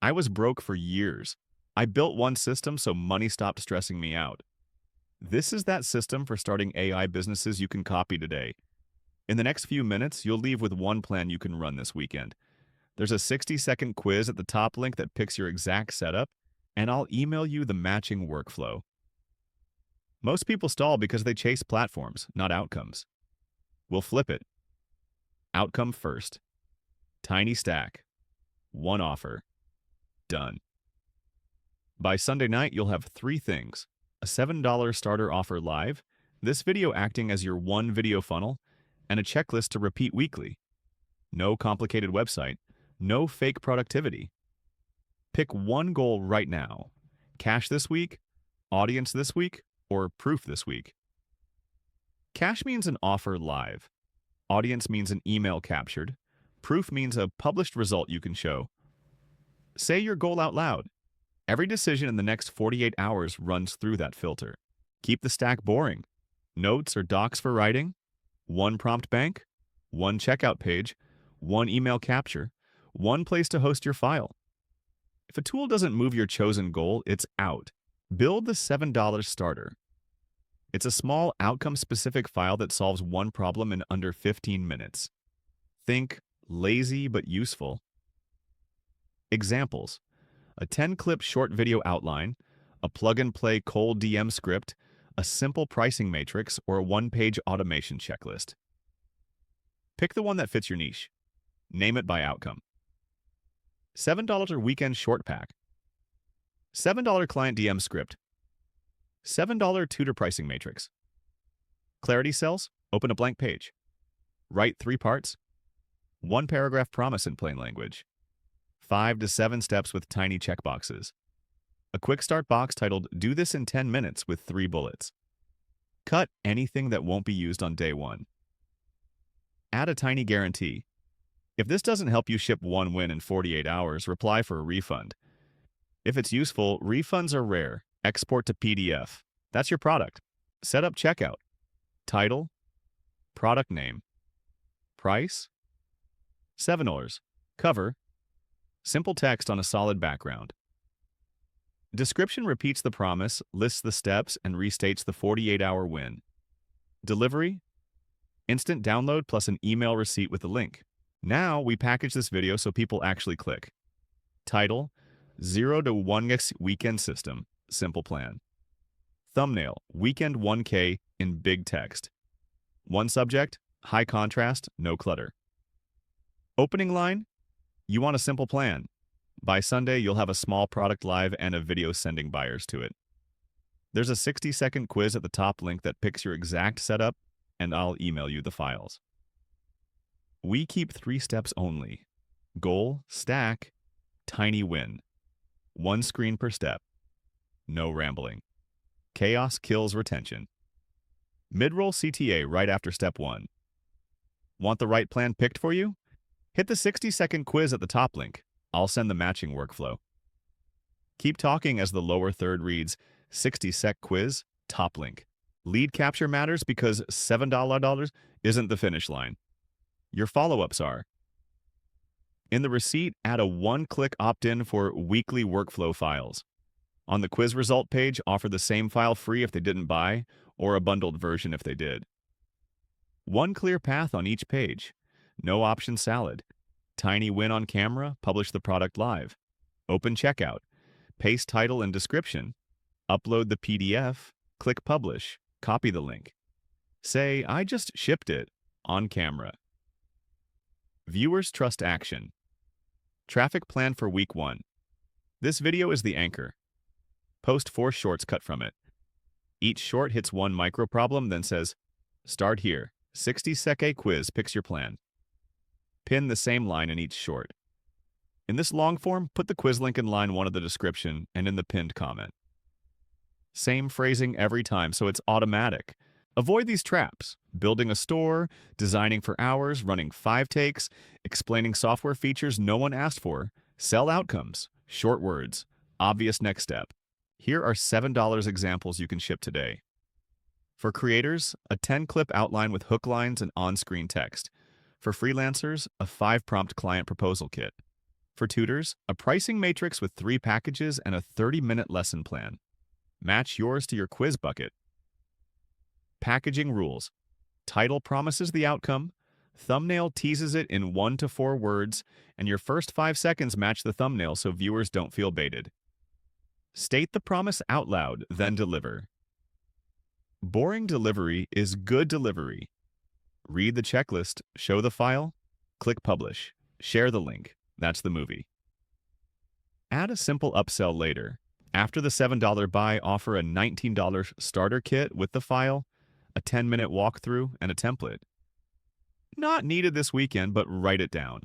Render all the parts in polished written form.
I was broke for years. I built one system so money stopped stressing me out. This is that system for starting AI businesses you can copy today. In the next few minutes, you'll leave with one plan you can run this weekend. There's a 60-second quiz at the top link that picks your exact setup, and I'll email you the matching workflow. Most people stall because they chase platforms, not outcomes. We'll flip it. Outcome first. Tiny stack. One offer. Done. By Sunday night, you'll have three things: a $7 starter offer live, this video acting as your one video funnel, and a checklist to repeat weekly. No complicated website, no fake productivity. Pick one goal right now: cash this week, audience this week, or proof this week. Cash means an offer live. Audience means an email captured. Proof means a published result you can show. Say your goal out loud. Every decision in the next 48 hours runs through that filter. Keep the stack boring. Notes or docs for writing, one prompt bank, one checkout page, one email capture, one place to host your file. If a tool doesn't move your chosen goal, it's out. Build the $7 starter. It's a small, outcome-specific file that solves one problem in under 15 minutes. Think lazy but useful. Examples: a 10-clip short video outline, a plug-and-play cold DM script, a simple pricing matrix, or a one-page automation checklist. Pick the one that fits your niche. Name it by outcome. $7 weekend short pack. $7 client DM script. $7 tutor pricing matrix. Clarity cells, open a blank page. Write 3 parts. 1 paragraph promise in plain language. 5 to 7 steps with tiny checkboxes. A quick start box titled "Do this in 10 minutes" with 3 bullets. Cut anything that won't be used on day 1. Add a tiny guarantee. If this doesn't help you ship one win in 48 hours, reply for a refund. If it's useful, refunds are rare. Export to PDF. That's your product. Set up checkout. Title. Product name. Price. $7. Cover. Simple text on a solid background. Description repeats the promise, lists the steps, and restates the 48-hour win. Delivery. Instant download plus an email receipt with a link. Now we package this video so people actually click. Title: 0 to 1x weekend system. Simple plan. Thumbnail: weekend 1K in big text. One subject: high contrast, no clutter. Opening line: you want a simple plan. By Sunday, you'll have a small product live and a video sending buyers to it. There's a 60-second quiz at the top link that picks your exact setup, and I'll email you the files. We keep 3 steps only: goal, stack, tiny win. 1 screen per step. No rambling. Chaos kills retention. Mid-roll CTA right after step 1. Want the right plan picked for you? Hit the 60-second quiz at the top link. I'll send the matching workflow. Keep talking as the lower third reads 60-sec quiz, top link. Lead capture matters because $7 isn't the finish line. Your follow-ups are: in the receipt, add a one-click opt-in for weekly workflow files. On the quiz result page, offer the same file free if they didn't buy, or a bundled version if they did. One clear path on each page. No option salad. Tiny win on camera, publish the product live. Open checkout. Paste title and description. Upload the PDF. Click publish. Copy the link. Say, "I just shipped it," on camera. Viewers trust action. Traffic plan for week 1. This video is the anchor. Post 4 shorts cut from it. Each short hits one micro problem, then says, "Start here. 60-sec quiz picks your plan." Pin the same line in each short. In this long form, put the quiz link in line 1 of the description and in the pinned comment. Same phrasing every time, so it's automatic. Avoid these traps: building a store, designing for hours, running 5 takes, explaining software features no one asked for, sell outcomes, short words, obvious next step. Here are $7 examples you can ship today. For creators, a 10-clip outline with hook lines and on-screen text. For freelancers, a 5-prompt client proposal kit. For tutors, a pricing matrix with 3 packages and a 30-minute lesson plan. Match yours to your quiz bucket. Packaging rules. Title promises the outcome, thumbnail teases it in 1 to 4 words, and your first 5 seconds match the thumbnail so viewers don't feel baited. State the promise out loud, then deliver. Boring delivery is good delivery. Read the checklist, show the file, click publish, share the link. That's the movie. Add a simple upsell later. After the $7 buy, offer a $19 starter kit with the file, a 10-minute walkthrough, and a template. Not needed this weekend, but write it down.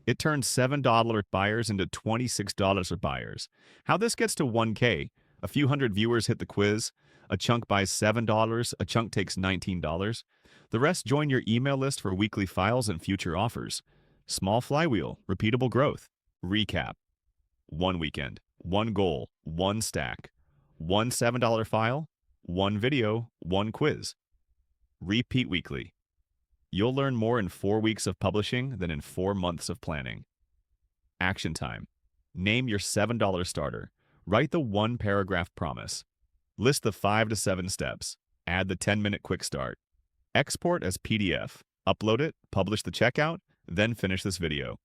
It turns $7 buyers into $26 buyers. How this gets to 1K, a few hundred viewers hit the quiz, a chunk buys $7, a chunk takes $19. The rest join your email list for weekly files and future offers. Small flywheel, repeatable growth. Recap. 1 weekend, 1 goal, 1 stack, 1 $7 file, 1 video, 1 quiz. Repeat weekly. You'll learn more in 4 weeks of publishing than in 4 months of planning. Action time. Name your $7 starter. Write the 1-paragraph promise. List the 5 to 7 steps. Add the 10-minute quick start. Export as PDF. Upload it, publish the checkout, then finish this video.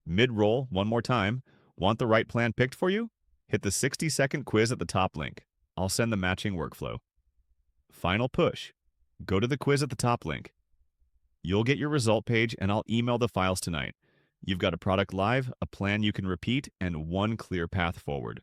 Mid-roll, one more time. Want the right plan picked for you? Hit the 60-second quiz at the top link. I'll send the matching workflow. Final push. Go to the quiz at the top link. You'll get your result page and I'll email the files tonight. You've got a product live, a plan you can repeat, and 1 clear path forward.